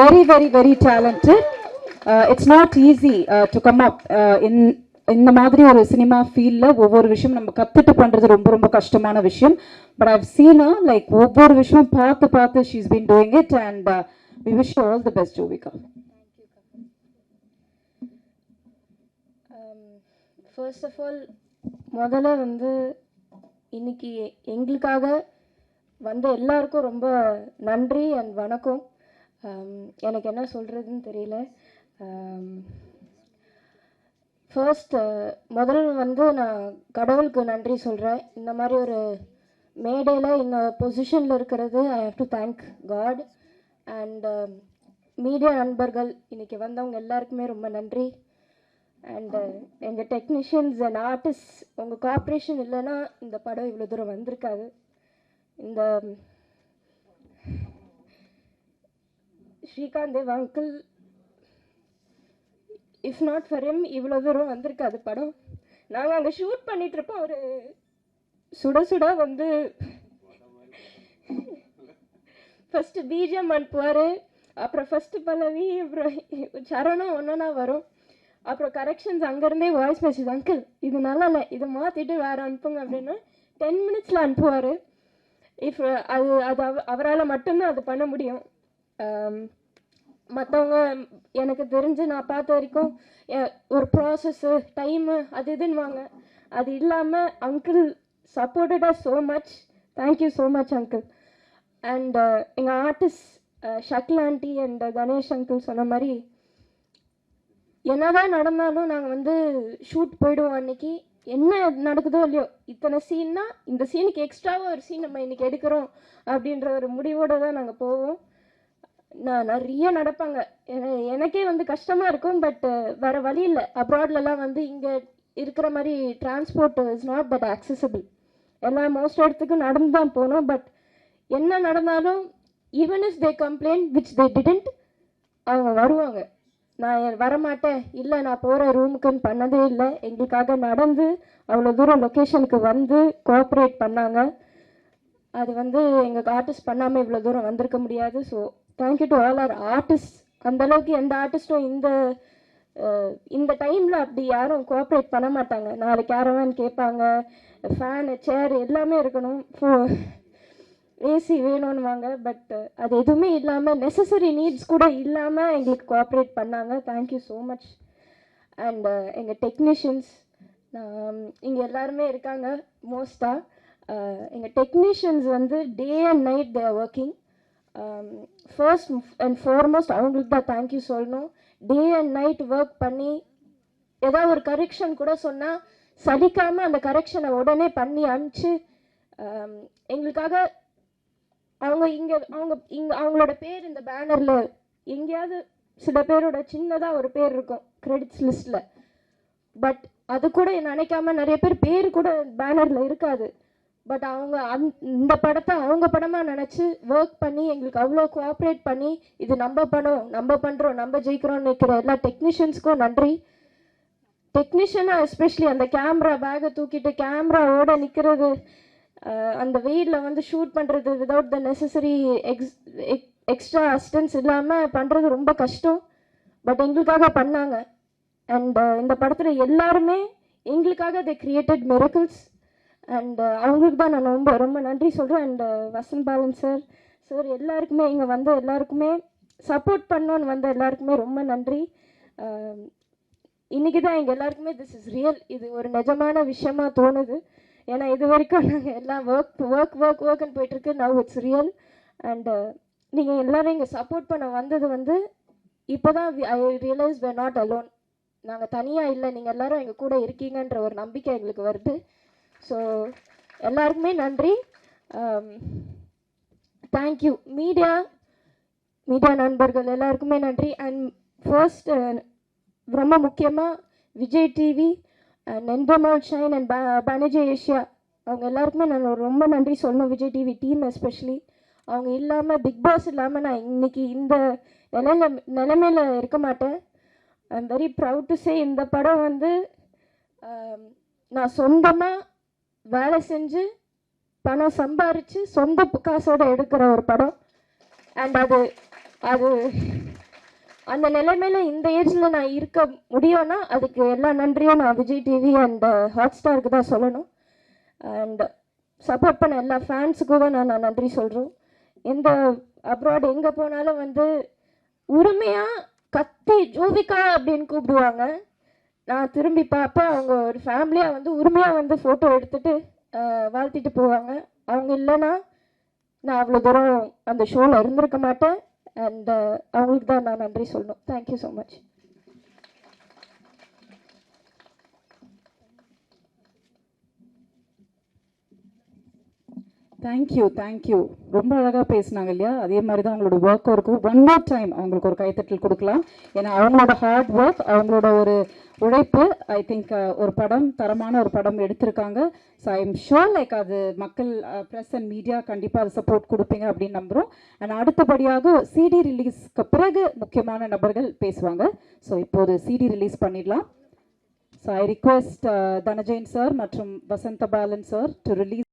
very, very, very talented. It's not easy to come up இந்த மாதிரி ஒரு cinema ஃபீல்ட்ல ஒவ்வொரு விஷயம் நம்ம கத்துட்டு பண்றது ரொம்ப ரொம்ப கஷ்டமான விஷயம். But I've seen her like ஒவ்வொரு விஷயம் பார்த்து பார்த்து she is been doing it and we wish you all the best, Jovika. First of all, முதல்ல வந்து இன்னைக்கு எங்களுக்காக வந்த எல்லாருக்கும் ரொம்ப நன்றி அண்ட் வணக்கம். எனக்கு என்ன சொல்கிறதுன்னு தெரியல. ஃபர்ஸ்ட் முதல்ல வந்து நான் கடவுளுக்கு நன்றி சொல்கிறேன். இந்த மாதிரி ஒரு மேடையில் இந்த பொசிஷனில் இருக்கிறது I have to thank God. And media நண்பர்கள் இன்றைக்கி வந்தவங்க எல்லாருக்குமே ரொம்ப நன்றி. அண்ட் எங்கள் டெக்னீஷியன்ஸ் அண்ட் ஆர்டிஸ்ட் உங்கள் கோஆப்ரேஷன் இல்லைன்னா இந்த படம் இவ்வளோ தூரம் வந்திருக்காது. இந்த Srikanth Dev uncle, if not for him இவ்வளோ தூரம் வந்திருக்காது படம். நாங்கள் அங்கே ஷூட் பண்ணிகிட்ருப்போம், அவர் சுட சுட வந்து ஃபஸ்ட்டு பிஜிஎம் அனுப்புவார், அப்புறம் ஃபஸ்ட்டு பல்லவி, அப்புறம் சரணம் ஒன்றா வரும், அப்புறம் கரெக்ஷன்ஸ் அங்கேருந்தே வாய்ஸ் மெசேஜ், அங்கிள் இது நல்லா இல்லை, இதை மாற்றிட்டு வேறு அனுப்புங்க அப்படின்னு 10 minutes அனுப்புவார். இஃப் அது அவரால் மட்டும்தான் அது பண்ண முடியும். மற்றவங்க எனக்கு தெரிஞ்சு நான் பார்த்த வரைக்கும் ஒரு ப்ராசஸ்ஸு டைமு அது இதுன்னுவாங்க. அது இல்லாமல் uncle supported us so much. Thank you so much uncle. And எங்கள் artist Shakil aunty and Ganesh uncle சொன்ன மாதிரி என்னதான் நடந்தாலும் நாங்கள் வந்து ஷூட் போயிடுவோம். அன்னைக்கு என்ன நடக்குதோ இல்லையோ, இத்தனை சீன்னா இந்த சீனுக்கு எக்ஸ்ட்ராவாக ஒரு சீன் நம்ம இன்றைக்கி எடுக்கிறோம் அப்படின்ற ஒரு முடிவோடு தான் நாங்கள் போவோம். நான் நிறைய நடப்பாங்க, எனக்கே வந்து கஷ்டமாக இருக்கும். பட் வேறு வழி இல்லை. அப்ராட்லலாம் வந்து இங்கே இருக்கிற மாதிரி transport is not that accessible. எல்லாம் மோஸ்ட் இடத்துக்கும் நடந்து தான் போகணும். பட் என்ன நடந்தாலும் even is they complaint which they didn't, அவங்க வருவாங்க. நான் வரமாட்டேன் இல்லை நான் போகிற ரூமுக்குன்னு பண்ணதே இல்லை. எங்களுக்காக நடந்து அவ்வளோ தூரம் லொக்கேஷனுக்கு வந்து கோஆப்ரேட் பண்ணாங்க. அது வந்து எங்கள் ஆர்டிஸ்ட் பண்ணாமல் இவ்வளோ தூரம் வந்திருக்க முடியாது. So thank you to all our artist. அந்தளவுக்கு எந்த ஆர்டிஸ்ட்டும் இந்த டைமில் அப்படி யாரும் கோஆப்ரேட் பண்ண மாட்டாங்க. நாலு கேரவான் கேட்பாங்க, ஃபேனு சேர் எல்லாமே இருக்கணும், ஏசி வேணும்னுவாங்க. பட் அது எதுவுமே இல்லாமல், நெசசரி நீட்ஸ் கூட இல்லாமல் எங்களுக்கு கோஆப்ரேட் பண்ணாங்க. Thank you so much. அண்ட் எங்கள் டெக்னீஷியன்ஸ் இங்கே எல்லாருமே இருக்காங்க. மோஸ்ட்டாக எங்கள் டெக்னீஷியன்ஸ் வந்து day and night they are working. First and foremost அவங்களுக்கு தான் தேங்க்யூ சொல்லணும். டே அண்ட் நைட் ஒர்க் பண்ணி ஏதாவது ஒரு கரெக்ஷன் கூட சொன்னால் சலிக்காமல் அந்த கரெக்ஷனை உடனே பண்ணி அனுப்பிச்சு எங்களுக்காக அவங்களோட பேர் இந்த பேனரில் எங்கேயாவது சில பேரோட சின்னதாக ஒரு பேர் இருக்கும் கிரெடிட்ஸ் லிஸ்ட்டில். பட் அது கூட நினைக்காம நிறைய பேர் கூட பேனரில் இருக்காது. பட் அவங்க இந்த படத்தை அவங்க படமாக நினச்சி ஒர்க் பண்ணி எங்களுக்கு அவ்வளோ கோஆப்ரேட் பண்ணி இது நம்ம படம், நம்ம பண்ணுறோம், நம்ம ஜெயிக்கிறோம்னு நிற்கிற எல்லா டெக்னீஷியன்ஸ்க்கும் நன்றி. டெக்னீஷியனாக எஸ்பெஷலி அந்த கேமரா பேக்கை தூக்கிட்டு கேமராவோட நிற்கிறது, அந்த வெயிலில் வந்து ஷூட் பண்ணுறது without the necessary extra assistance இல்லாமல் பண்ணுறது ரொம்ப கஷ்டம். பட் எங்களுக்காக பண்ணாங்க. அண்ட் இந்த படத்தில் எல்லாருமே எங்களுக்காக தே கிரியேட்டட் மிரக்கிள்ஸ். அண்ட் அவங்களுக்கு தான் நான் ரொம்ப ரொம்ப நன்றி சொல்கிறேன். அண்ட் வசந்த் பாலன் சார் எல்லாருக்குமே இங்கே வந்த எல்லாருக்குமே சப்போர்ட் பண்ணோன்னு வந்த எல்லாருக்குமே ரொம்ப நன்றி. இன்றைக்கி தான் எங்கள் எல்லாருக்குமே திஸ் இஸ் ரியல், இது ஒரு நிஜமான விஷயமா தோணுது. ஏன்னா இது வரைக்கும் நாங்கள் எல்லாம் ஒர்க்குன்னு போயிட்டுருக்கு. Now it's real. அண்டு நீங்கள் எல்லோரும் இங்கே சப்போர்ட் பண்ண வந்தது வந்து இப்போ தான் ஐ ரியலைஸ் we're நாட் அலோன். நாங்கள் தனியாக இல்லை, நீங்கள் எல்லோரும் எங்கள் கூட இருக்கீங்கன்ற ஒரு நம்பிக்கை எங்களுக்கு வருது. ஸோ எல்லாருக்குமே நன்றி. தேங்க்யூ மீடியா நண்பர்கள் எல்லாருக்குமே நன்றி. அண்ட் ஃபர்ஸ்ட் ரொம்ப முக்கியமாக Vijay TV and Endemol Shine and Banijay Asia அவங்க எல்லாருக்குமே நான் ரொம்ப நன்றி சொல்லணும். விஜய் டிவி டீம் எஸ்பெஷலி அவங்க இல்லாமல், பிக் பாஸ் இல்லாமல் நான் இன்னைக்கு இந்த நிலைமையில் இருக்க மாட்டேன். I am very proud to say இந்த படம் வந்து நான் சொந்தமாக வேலை செஞ்சு பணம் சம்பாரித்து சொந்த காசோடு எடுக்கிற ஒரு படம். அண்ட் அது அந்த நிலைமையில இந்த ஏஜ்ல நான் இருக்க முடியும்னா அதுக்கு எல்லா நன்றியும் நான் விஜய் டிவி அண்ட் ஹாட் ஸ்டாருக்கு தான் சொல்லணும். அண்ட் சப்போர்ட் பண்ண எல்லா ஃபேன்ஸுக்கும் தான் நான் நன்றி சொல்கிறோம். எந்த அப்ராட் எங்கே போனாலும் வந்து உரிமையாக கத்தி ஜோவிகா அப்படின்னு கூப்பிடுவாங்க. நான் திரும்பி பார்ப்பேன், அவங்க ஒரு ஃபேமிலியாக வந்து உரிமையாக வந்து ஃபோட்டோ எடுத்துகிட்டு வாழ்த்திட்டு போவாங்க. அவங்க இல்லைன்னா நான் அவ்வளோ தூரம் அந்த ஷோவில் இருந்திருக்க மாட்டேன். அண்ட் அவங்களுக்கு தான் நான் நன்றி சொல்லணும். Thank you so much. தேங்க்யூ ரொம்ப அழகாக பேசினாங்க இல்லையா? அதே மாதிரி தான் அவங்களோட ஒர்க்கும் இருக்கும். ஒன் மோர் டைம் அவங்களுக்கு ஒரு கைத்தட்டல் கொடுக்கலாம். ஏன்னா அவங்களோட ஹார்ட் ஒர்க், அவங்களோட ஒரு உழைப்பு, ஐ திங்க் ஒரு படம், தரமான ஒரு படம் எடுத்திருக்காங்க. So I am sure like அது மக்கள், ப்ரெஸ் அண்ட் மீடியா கண்டிப்பாக அது சப்போர்ட் கொடுப்பீங்க அப்படின்னு நம்புகிறோம். அண்ட் அடுத்தபடியாக சிடி ரிலீஸ்க்கு பிறகு முக்கியமான நபர்கள் பேசுவாங்க. ஸோ இப்போது சிடி ரிலீஸ் பண்ணிடலாம். ஸோ ஐ ரிக்வெஸ்ட் தனஜெயின் சார் மற்றும் வசந்த பாலன் சார் டு ரிலீஸ்